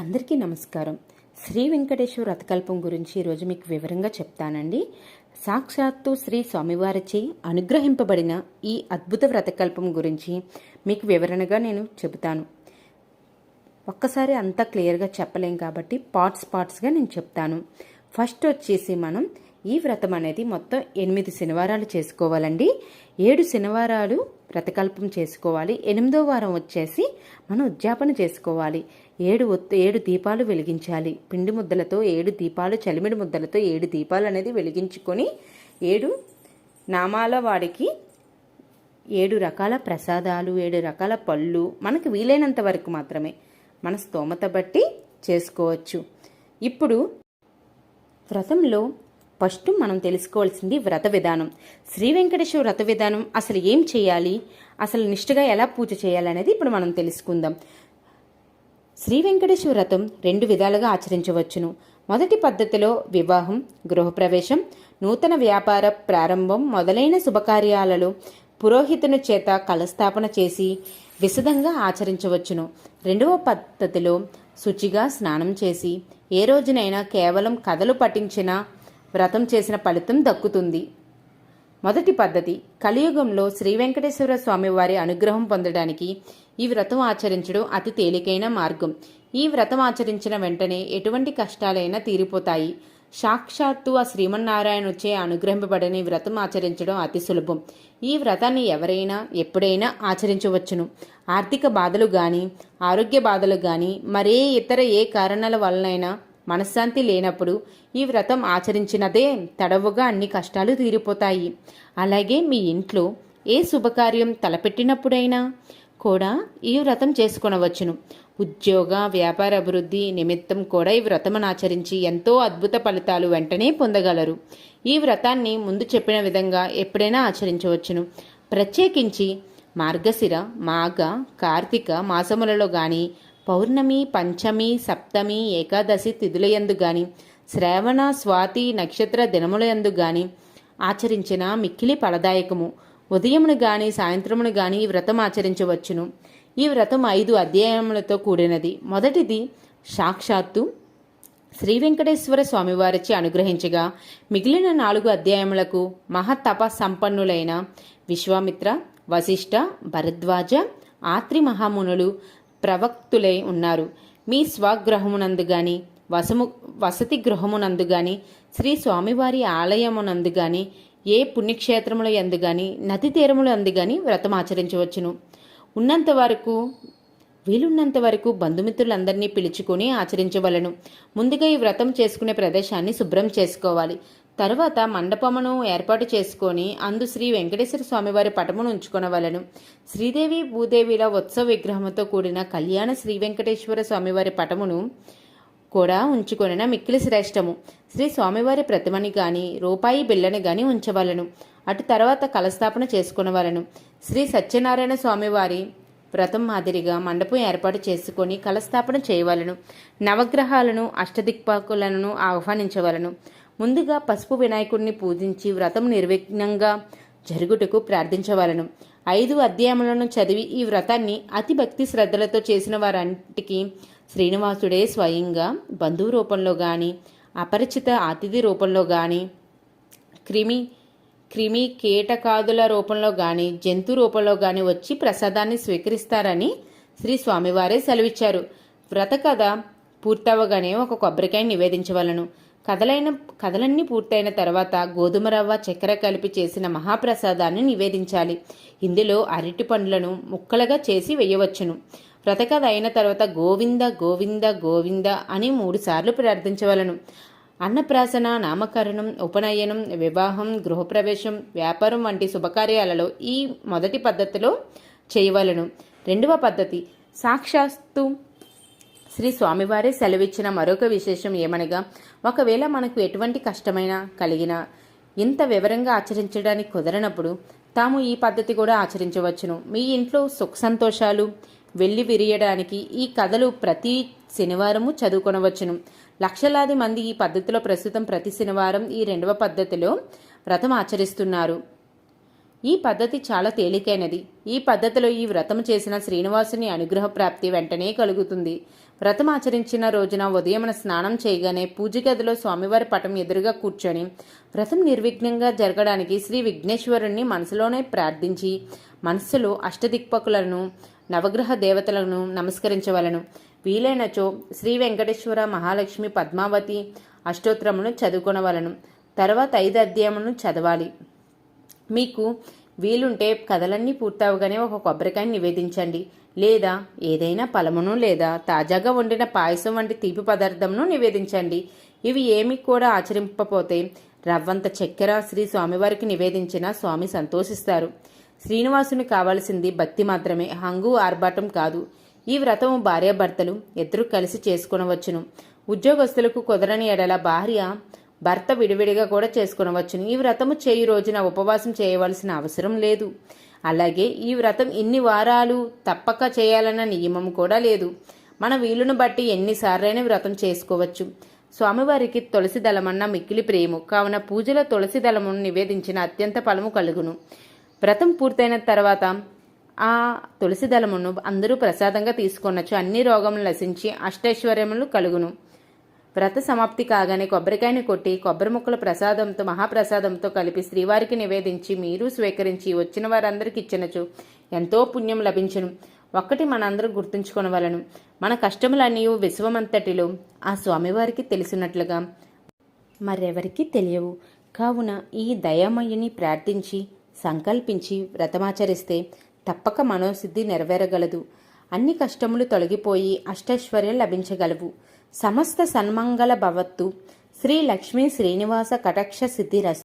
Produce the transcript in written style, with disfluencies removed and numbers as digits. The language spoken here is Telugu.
అందరికీ నమస్కారం. శ్రీ వెంకటేశ్వర వ్రతకల్పం గురించి ఈరోజు మీకు వివరంగా చెప్తానండి. సాక్షాత్తు శ్రీ స్వామివారిచే అనుగ్రహింపబడిన ఈ అద్భుత వ్రతకల్పం గురించి మీకు వివరణగా నేను చెబుతాను. ఒక్కసారి అంతా క్లియర్గా చెప్పలేం కాబట్టి పార్ట్స్గా నేను చెప్తాను. ఫస్ట్ వచ్చేసి మనం ఈ వ్రతం అనేది మొత్తం 8 శనివారాలు చేసుకోవాలండి. 7 శనివారాలు వ్రతకల్పం చేసుకోవాలి. 8వ వారం వచ్చేసి మనం ఉద్యాపన చేసుకోవాలి. 7 దీపాలు వెలిగించాలి. పిండి ముద్దలతో 7 దీపాలు, చలిమిడి ముద్దలతో 7 దీపాలు అనేది వెలిగించుకొని 7 నామాల వాడికి 7 రకాల ప్రసాదాలు, 7 రకాల పళ్ళు మనకు వీలైనంత వరకు మాత్రమే మన స్తోమత బట్టి చేసుకోవచ్చు. ఇప్పుడు వ్రతంలో ఫస్ట్ మనం తెలుసుకోవాల్సింది వ్రత విధానం. శ్రీ వెంకటేశ్వర వ్రత విధానం అసలు ఏం చేయాలి, అసలు నిష్ఠగా ఎలా పూజ చేయాలనేది ఇప్పుడు మనం తెలుసుకుందాం. శ్రీ వెంకటేశ్వర వ్రతం 2 విధాలుగా ఆచరించవచ్చును. మొదటి పద్ధతిలో వివాహం, గృహప్రవేశం, నూతన వ్యాపార ప్రారంభం మొదలైన శుభకార్యాలలో పురోహితుని చేత కలస్థాపన చేసి విశదంగా ఆచరించవచ్చును. రెండవ పద్ధతిలో శుచిగా స్నానం చేసి ఏ రోజునైనా కేవలం కథలు పఠించిన వ్రతం చేసిన ఫలితం దక్కుతుంది. మొదటి పద్ధతి కలియుగంలో శ్రీ వెంకటేశ్వర స్వామి వారి అనుగ్రహం పొందడానికి ఈ వ్రతం ఆచరించడం అతి తేలికైన మార్గం. ఈ వ్రతం ఆచరించిన వెంటనే ఎటువంటి కష్టాలైనా తీరిపోతాయి. సాక్షాత్తు ఆ శ్రీమన్నారాయణుచే అనుగ్రహింపబడని వ్రతం ఆచరించడం అతి సులభం. ఈ వ్రతాన్ని ఎవరైనా ఎప్పుడైనా ఆచరించవచ్చును. ఆర్థిక బాధలు కానీ, ఆరోగ్య బాధలు కానీ, మరే ఇతర ఏ కారణాల వలనైనా మనశ్శాంతి లేనప్పుడు ఈ వ్రతం ఆచరించినదే తడవుగా అన్ని కష్టాలు తీరిపోతాయి. అలాగే మీ ఇంట్లో ఏ శుభకార్యం తలపెట్టినప్పుడైనా కూడా ఈ వ్రతం చేసుకొనవచ్చును. ఉద్యోగ వ్యాపార అభివృద్ధి నిమిత్తం కూడా ఈ వ్రతమును ఆచరించి ఎంతో అద్భుత ఫలితాలు వెంటనే పొందగలరు. ఈ వ్రతాన్ని ముందు చెప్పిన విధంగా ఎప్పుడైనా ఆచరించవచ్చును. ప్రత్యేకించి మార్గశిర, మాఘ, కార్తీక మాసములలో కానీ, పౌర్ణమి, పంచమి, సప్తమి, ఏకాదశి తిథులయందు గాని, శ్రావణ, స్వాతి నక్షత్ర దినములయందు గాని ఆచరించిన మిక్కిలి ఫలదాయకము. ఉదయమును గాని సాయంత్రమును గాని ఈ వ్రతం ఆచరించవచ్చును. ఈ వ్రతం 5 అధ్యాయములతో కూడినది. మొదటిది సాక్షాత్తు శ్రీ వెంకటేశ్వర స్వామివారిచే అనుగ్రహించగా మిగిలిన 4 అధ్యాయములకు మహత్తప సంపన్నులైన విశ్వామిత్ర, వశిష్ఠ, భరద్వాజ, ఆత్రి మహామునులు ప్రవక్తులై ఉన్నారు. మీ స్వగృహమునందు గాని, వసతి గృహమునందు గాని, శ్రీ స్వామివారి ఆలయమునందు గాని, ఏ పుణ్యక్షేత్రముల యందు గాని, నది తీరముల యందు గాని వ్రతం ఆచరించవచ్చును. వీలున్నంత వరకు బంధుమిత్రులందరినీ పిలుచుకుని ఆచరించవలను. ముందుగా ఈ వ్రతం చేసుకునే ప్రదేశాన్ని శుభ్రం చేసుకోవాలి. తరువాత మండపమును ఏర్పాటు చేసుకొని అందు శ్రీ వెంకటేశ్వర స్వామివారి పటమును ఉంచుకొనవలను. శ్రీదేవి భూదేవిల ఉత్సవ విగ్రహంతో కూడిన కళ్యాణ శ్రీ వెంకటేశ్వర స్వామివారి పటమును కూడా ఉంచుకొనిన మిక్కిలి శ్రేష్టము. శ్రీ స్వామివారి ప్రతిమని గాని, రూపాయి బిళ్ళని గాని ఉంచవలను. అటు తర్వాత కలస్థాపన చేసుకునవలను. శ్రీ సత్యనారాయణ స్వామివారి వ్రతం మాదిరిగా మండపం ఏర్పాటు చేసుకొని కలస్థాపన చేయవలను. నవగ్రహాలను, అష్టదిక్పాకులను ఆహ్వానించవలను. ముందుగా పసుపు వినాయకుడిని పూజించి వ్రతం నిర్విఘ్నంగా జరుగుటకు ప్రార్థించవలను. 5 అధ్యాయములను చదివి ఈ వ్రతాన్ని అతి భక్తి శ్రద్ధలతో చేసిన వారంటికి శ్రీనివాసుడే స్వయంగా బంధువు రూపంలో గాని, అపరిచిత అతిథి రూపంలో గాని, క్రిమి కీటకాదుల రూపంలో గాని, జంతు రూపంలో గాని వచ్చి ప్రసాదాన్ని స్వీకరిస్తారని శ్రీ స్వామివారే సెలవిచ్చారు. వ్రత కథ పూర్తవగానే ఒక కొబ్బరికాయ నివేదించవలను. కథలన్నీ పూర్తయిన తర్వాత గోధుమ రవ్వ, చక్కెర కలిపి చేసిన మహాప్రసాదాన్ని నివేదించాలి. ఇందులో అరటి పండ్లను ముక్కలుగా చేసి వేయవచ్చును. వ్రతకథ అయిన తర్వాత గోవింద గోవింద గోవింద అని 3 సార్లు ప్రార్థించవలను. అన్నప్రాసన, నామకరణం, ఉపనయనం, వివాహం, గృహప్రవేశం, వ్యాపారం వంటి శుభకార్యాలలో ఈ మొదటి పద్ధతిలో చేయవలను. రెండవ పద్ధతి సాక్షాత్తు శ్రీ స్వామివారే సెలవిచ్చిన మరొక విశేషం ఏమనగా, ఒకవేళ మనకు ఎటువంటి కష్టమైనా కలిగినా ఇంత వివరంగా ఆచరించడానికి కుదరనప్పుడు తాము ఈ పద్ధతి కూడా ఆచరించవచ్చును. మీ ఇంట్లో సుఖ సంతోషాలు వెళ్ళి విరియడానికి ఈ కథలు ప్రతి శనివారము చదువుకొనవచ్చును. లక్షలాది మంది ఈ పద్ధతిలో ప్రస్తుతం ప్రతి శనివారం ఈ 2వ పద్ధతిలో వ్రతం ఆచరిస్తున్నారు. ఈ పద్ధతి చాలా తేలికైనది. ఈ పద్ధతిలో ఈ వ్రతం చేసిన శ్రీనివాసుని అనుగ్రహ ప్రాప్తి వెంటనే కలుగుతుంది. వ్రతం ఆచరించిన రోజున ఉదయమున స్నానం చేయగానే పూజ గదిలో స్వామివారి పటం ఎదురుగా కూర్చొని వ్రతం నిర్విఘ్నంగా జరగడానికి శ్రీ విఘ్నేశ్వరుణ్ణి మనసులోనే ప్రార్థించి మనస్సులో అష్టదిక్పకులను నవగ్రహ దేవతలను నమస్కరించవలను. వీలైనచో శ్రీ వెంకటేశ్వర మహాలక్ష్మి పద్మావతి అష్టోత్తరమును చదువుకొనవలను. తర్వాత 5 అధ్యాయములను చదవాలి. మీకు వీలుంటే కథలన్నీ పూర్తవగానే ఒక కొబ్బరికాయని నివేదించండి, లేదా ఏదైనా ఫలమును లేదా తాజాగా వండిన పాయసం వంటి తీపి పదార్థమును నివేదించండి. ఇవి ఏమి కూడా ఆచరింపపోతే రవ్వంత చక్కెర శ్రీ స్వామివారికి నివేదించిన స్వామి సంతోషిస్తారు. శ్రీనివాసుని కావలసింది భక్తి మాత్రమే, హంగు ఆర్భాటం కాదు. ఈ వ్రతము భార్యాభర్తలు ఇద్దరూ కలిసి చేసుకునవచ్చును. ఉద్యోగస్తులకు కుదరని ఎడల భర్త విడివిడిగా కూడా చేసుకునవచ్చును. ఈ వ్రతము చేయు రోజున ఉపవాసం చేయవలసిన అవసరం లేదు. అలాగే ఈ వ్రతం ఇన్ని వారాలు తప్పక చేయాలన్న నియమం కూడా లేదు. మన వీలును బట్టి ఎన్నిసార్లైనా వ్రతం చేసుకోవచ్చు. స్వామివారికి తులసి దళమన్న మిక్కిలి ప్రేమ కావున పూజలో తులసి దళమును నివేదించిన అత్యంత ఫలము కలుగును. వ్రతం పూర్తయిన తర్వాత ఆ తులసి దళమును అందరూ ప్రసాదంగా తీసుకొనొచ్చు. అన్ని రోగములు నశించి అష్టైశ్వర్యములు కలుగును. వ్రత సమాప్తి కాగానే కొబ్బరికాయని కొట్టి కొబ్బరి ముక్కల ప్రసాదంతో మహాప్రసాదంతో కలిపి శ్రీవారికి నివేదించి మీరు స్వీకరించి వచ్చిన వారందరికి ఇచ్చినచు ఎంతో పుణ్యం లభించును. ఒక్కటి మనందరం గుర్తుంచుకొనవలను, మన కష్టములన్నీ విశ్వమంతటిలో ఆ స్వామివారికి తెలిసినట్లుగా మరెవరికి తెలియవు. కావున ఈ దయామయుని ప్రార్థించి సంకల్పించి వ్రతమాచరిస్తే తప్పక మనోసిద్ధి నెరవేరగలదు. అన్ని కష్టములు తొలగిపోయి అష్టైశ్వర్యం లభించగలవు. సమస్త సన్మంగళ భవత్తు. శ్రీ లక్ష్మీ శ్రీనివాస కటాక్ష సిద్ధిరస్తు.